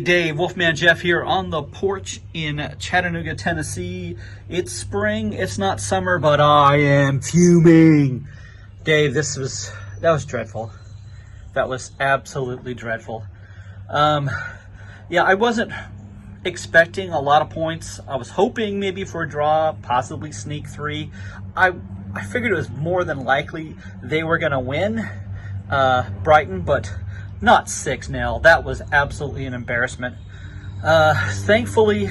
Dave, Wolfman Jeff here on the porch in Chattanooga, Tennessee. It's spring, it's not summer, but I am fuming. Dave, that was dreadful. That was absolutely dreadful. Yeah, I wasn't expecting a lot of points. I was hoping maybe for a draw, possibly sneak 3. I figured it was more than likely they were going to win Brighton, but not 6-0. That was absolutely an embarrassment. Thankfully,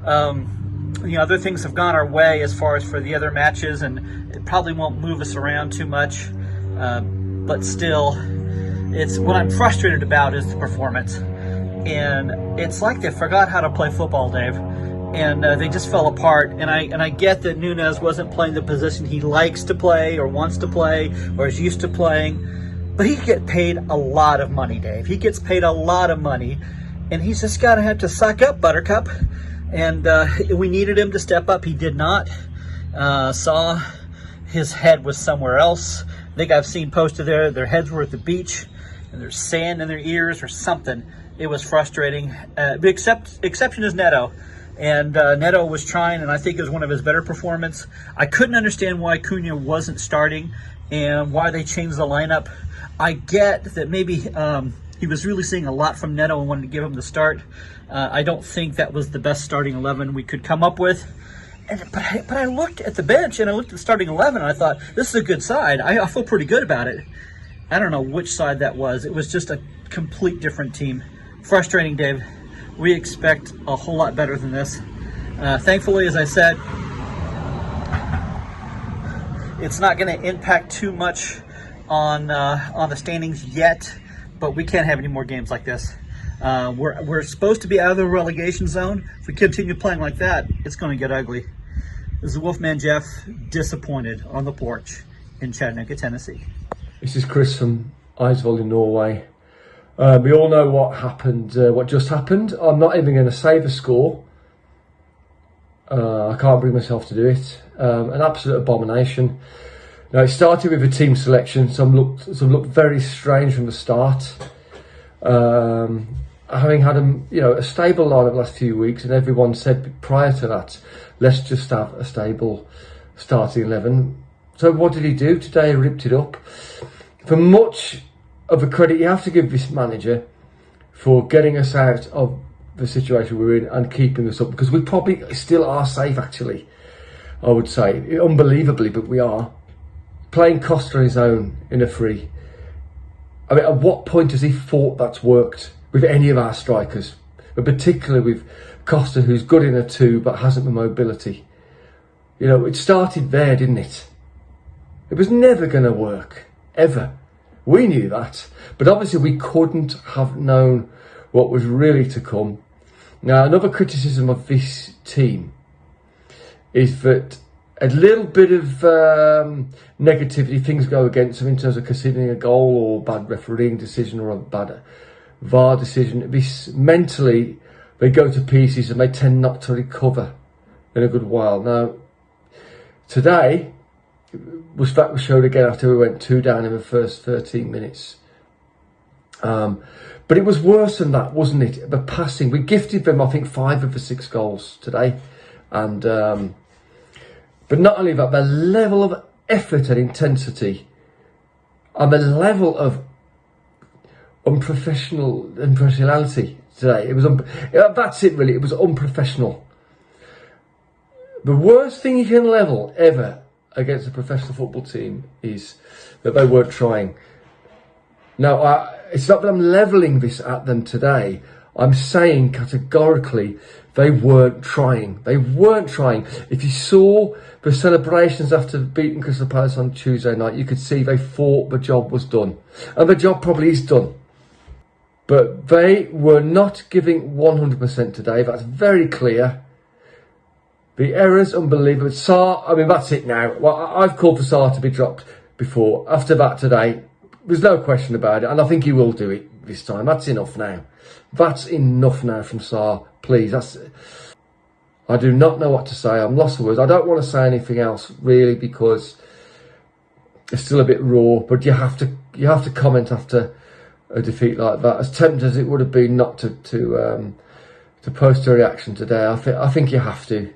other things have gone our way as far as for the other matches, and it probably won't move us around too much. But still, it's what I'm frustrated about is the performance. And it's like they forgot how to play football, Dave. And they just fell apart. And I get that Nunez wasn't playing the position he likes to play or wants to play or is used to playing. But he gets paid a lot of money, Dave. He gets paid a lot of money. And he's just got to have to suck up, Buttercup. And we needed him to step up. He did not. Saw his head was somewhere else. I think I've seen posted there, their heads were at the beach. And there's sand in their ears or something. It was frustrating. The exception is Neto. And Neto was trying, and I think it was one of his better performances. I couldn't understand why Cunha wasn't starting and why they changed the lineup. I get that maybe he was really seeing a lot from Neto and wanted to give him the start. I don't think that was the best starting 11 we could come up with. But I looked at the bench and I looked at the starting 11 and I thought, this is a good side. I feel pretty good about it. I don't know which side that was. It was just a complete different team. Frustrating, Dave. We expect a whole lot better than this. Thankfully, as I said, it's not going to impact too much on the standings yet, but we can't have any more games like this. We're supposed to be out of the relegation zone. If we continue playing like that, it's going to get ugly. This is Wolfman Jeff, disappointed on the porch in Chattanooga, Tennessee. This is Chris from Eidsvoll in Norway. We all know what happened, what just happened. I'm not even going to say the score. I can't bring myself to do it. An absolute abomination. Now, it started with a team selection. Some looked very strange from the start. Having had a stable line over the last few weeks, and everyone said prior to that, let's just have a stable starting 11. So what did he do? Today he ripped it up. For much of the credit you have to give this manager for getting us out of the situation we're in and keeping us up, because we probably still are safe, actually, I would say. Unbelievably, but we are. Playing Costas on his own in a free. I mean, at what point has he thought that's worked with any of our strikers? But particularly with Costas, who's good in a 2 but hasn't the mobility. It started there, didn't it? It was never going to work, ever. We knew that, but obviously we couldn't have known what was really to come. Now, another criticism of this team is that a little bit of negativity, things go against them in terms of conceding a goal or bad refereeing decision or a bad VAR decision. Mentally, they go to pieces and they tend not to recover in a good while. Now, today was showed again after we went 2 down in the first 13 minutes. But it was worse than that, wasn't it? The passing, we gifted them, I think, 5 of the 6 goals today. And but not only that, the level of effort and intensity and the level of unprofessionality today. It was that's it, really. It was unprofessional. The worst thing you can level ever against a professional football team is that they weren't trying. Now, it's not that I'm levelling this at them today. I'm saying categorically they weren't trying. They weren't trying. If you saw the celebrations after beating Crystal Palace on Tuesday night, you could see they thought the job was done. And the job probably is done. But they were not giving 100% today. That's very clear. The errors, unbelievable. Sarr, I mean, that's it now. Well, I've called for Sarr to be dropped before. After that today, there's no question about it. And I think he will do it this time. That's enough now. That's enough now from Sarr. Please, I do not know what to say. I'm lost for words. I don't want to say anything else, really, because it's still a bit raw. But you have to comment after a defeat like that. As tempted as it would have been not to post a reaction today, I think you have to.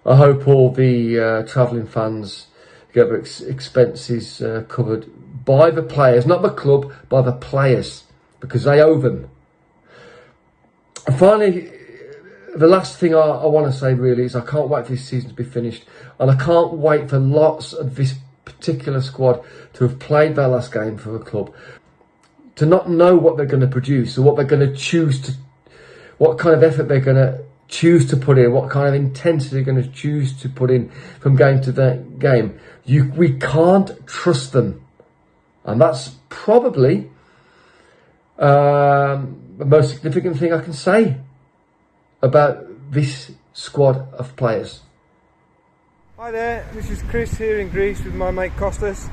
I hope all the travelling fans get their expenses covered by the players, not the club, by the players, because they owe them. And finally, the last thing I want to say really is I can't wait for this season to be finished, and I can't wait for lots of this particular squad to have played their last game for the club, to not know what they're going to produce or what they're going to choose to, what kind of effort they're going to choose to put in, what kind of intensity they're going to choose to put in from game to game. We can't trust them, and that's probably the most significant thing I can say about this squad of players. Hi there, this is Chris here in Greece with my mate Costas.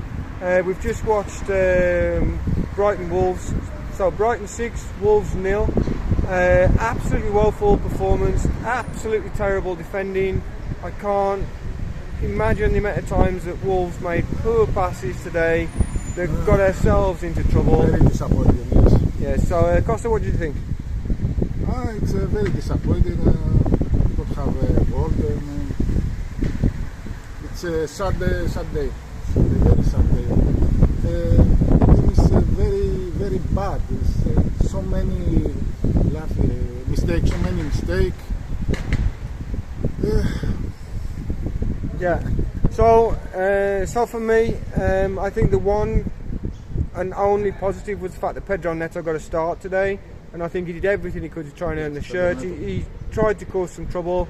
We've just watched Brighton Wolves. So Brighton 6, Wolves 0. Absolutely woeful performance, absolutely terrible defending. I can't imagine the amount of times that Wolves made poor passes today. They've got ourselves into trouble. Very disappointing, yes. Yeah, so Costa, what do you think? It's very disappointing. Don't have a goal. It's a sad day. It's a very sad day. It is very bad. There's so many mistakes, Yeah. So for me, I think the one and only positive was the fact that Pedro Neto got a start today, and I think he did everything he could to try and earn the shirt. He tried to cause some trouble,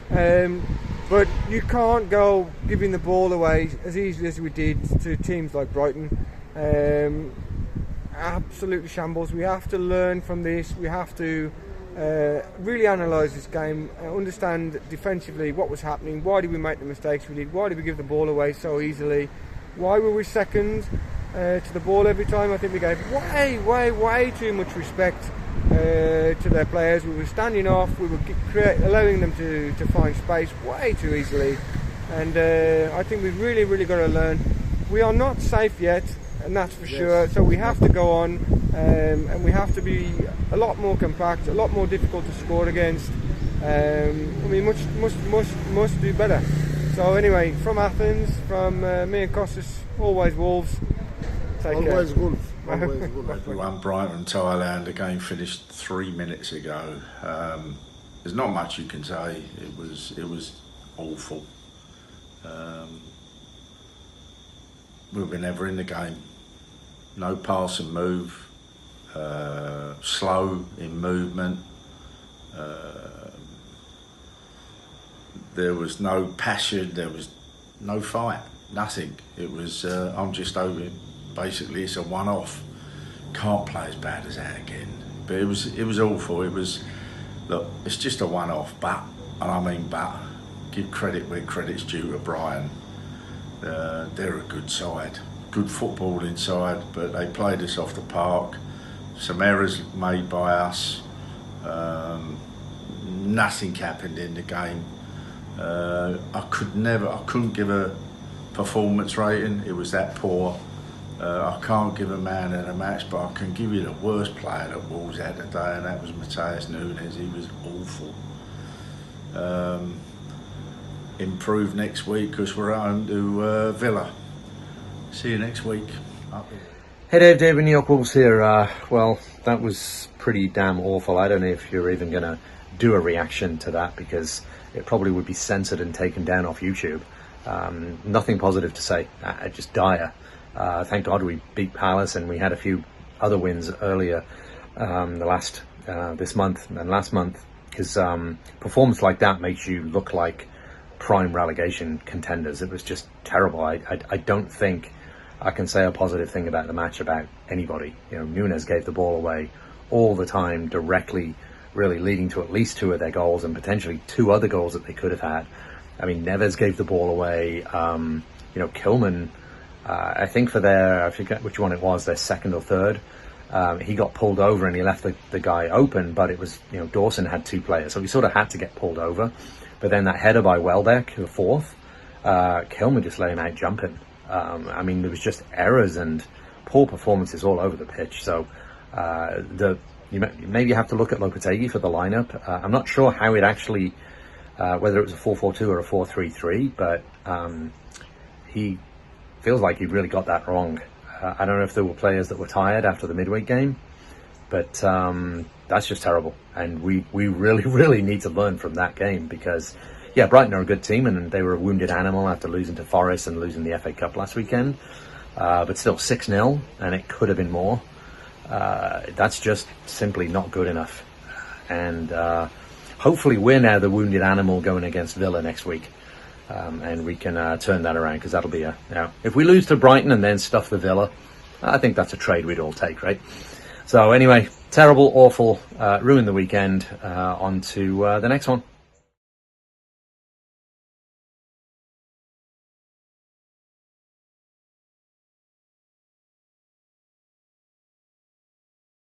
but you can't go giving the ball away as easily as we did to teams like Brighton. Absolutely shambles. We have to learn from this. We have to really analyse this game, understand defensively what was happening. Why did we make the mistakes we did? Why did we give the ball away so easily? Why were we second to the ball every time? I think we gave way too much respect to their players. We were standing off. We were allowing them to find space way too easily, and I think we've really got to learn. We are not safe yet, and that's for sure. So we have to go on, and we have to be a lot more compact, a lot more difficult to score against. We must do better. So anyway, from Athens, from me and Costas, always Wolves. always Wolves. Always Wolves. We won Brighton, Thailand. The game finished 3 minutes ago. There's not much you can say. It was awful. We were never in the game. No pass and move. Slow in movement. There was no passion. There was no fight. Nothing. It was. I'm just over it. Basically, it's a one-off. Can't play as bad as that again. But it was awful. It was. Look, it's just a one-off. But, and I mean but, give credit where credit's due to Brighton. They're a good side. Good football inside, but they played us off the park. Some errors made by us. Nothing happened in the game. I couldn't give a performance rating. It was that poor. I can't give a man in a match, but I can give you the worst player that Wolves had today, and that was Matheus Nunes. He was awful. Improve next week because we're at home to Villa. See you next week. Hey Dave, David, New York Wolves here. Well, that was pretty damn awful. I don't know if you're even going to do a reaction to that because it probably would be censored and taken down off YouTube. Nothing positive to say, just dire. Thank God we beat Palace and we had a few other wins earlier this month and last month, because performance like that makes you look like prime relegation contenders. It was just terrible. I don't think I can say a positive thing about the match about anybody. You know, Nunes gave the ball away all the time, directly really leading to at least 2 of their goals and potentially 2 other goals that they could have had. I mean, Neves gave the ball away. Kilman, I think for I forget which one it was, their second or third, he got pulled over and he left the guy open, but it was, Dawson had 2 players, so he sort of had to get pulled over. But then that header by Welbeck, the fourth, Kilman just let him out jumping. There was just errors and poor performances all over the pitch. So Maybe you have to look at Lopetegui for the lineup. I'm not sure how it actually, whether it was a 4-4-2 or a 4-3-3, but he feels like he really got that wrong. I don't know if there were players that were tired after the midweek game, but that's just terrible. And we really, really need to learn from that game, because, yeah, Brighton are a good team and they were a wounded animal after losing to Forest and losing the FA Cup last weekend. But still 6-0, and it could have been more. That's just simply not good enough. And hopefully we're now the wounded animal going against Villa next week. And we can turn that around, because that'll be if we lose to Brighton and then stuff the Villa, I think that's a trade we'd all take, right? So anyway, terrible, awful, ruined the weekend. On to the next one.